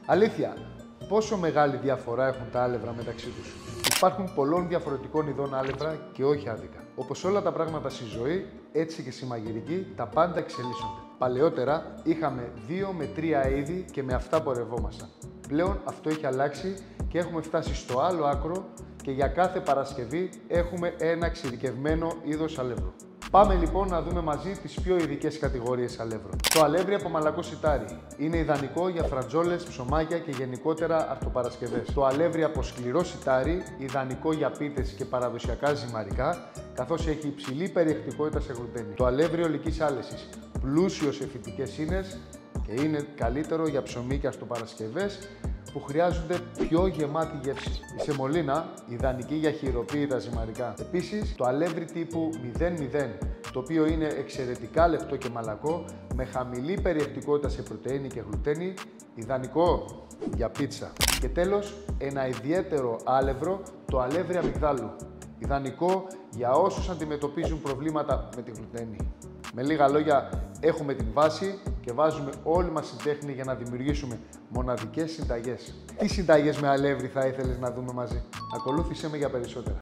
Αλήθεια, πόσο μεγάλη διαφορά έχουν τα άλευρα μεταξύ τους? Υπάρχουν πολλών διαφορετικών ειδών άλευρα και όχι άδικα. Όπως όλα τα πράγματα στη ζωή, έτσι και στη μαγειρική, τα πάντα εξελίσσονται. Παλαιότερα είχαμε 2 με 3 είδη και με αυτά πορευόμασταν. Πλέον αυτό έχει αλλάξει και έχουμε φτάσει στο άλλο άκρο και για κάθε Παρασκευή έχουμε ένα εξειδικευμένο είδος αλεύρου. Πάμε λοιπόν να δούμε μαζί τις πιο ειδικές κατηγορίες αλεύρων. Το αλεύρι από μαλακό σιτάρι είναι ιδανικό για φρατζόλες, ψωμάκια και γενικότερα αρτοπαρασκευές. Το αλεύρι από σκληρό σιτάρι, ιδανικό για πίτες και παραδοσιακά ζυμαρικά, καθώς έχει υψηλή περιεκτικότητα σε γλουτένη. Το αλεύρι ολικής άλεσης, πλούσιο σε φυτικές ίνες και είναι καλύτερο για ψωμί και αρτοπαρασκευές που χρειάζονται πιο γεμάτη γεύση. Η σεμολίνα, ιδανική για χειροποίητα ζυμαρικά. Επίσης, το αλεύρι τύπου 0-0, το οποίο είναι εξαιρετικά λεπτό και μαλακό, με χαμηλή περιεκτικότητα σε πρωτεΐνη και γλουτένη, ιδανικό για πίτσα. Και τέλος, ένα ιδιαίτερο άλευρο, το αλεύρι αμυγδάλου, ιδανικό για όσους αντιμετωπίζουν προβλήματα με τη γλουτένη. Με λίγα λόγια, έχουμε την βάση και βάζουμε όλη μας την τέχνη για να δημιουργήσουμε μοναδικές συνταγές. Τι συνταγές με αλεύρι θα ήθελες να δούμε μαζί? Ακολούθησέ με για περισσότερα.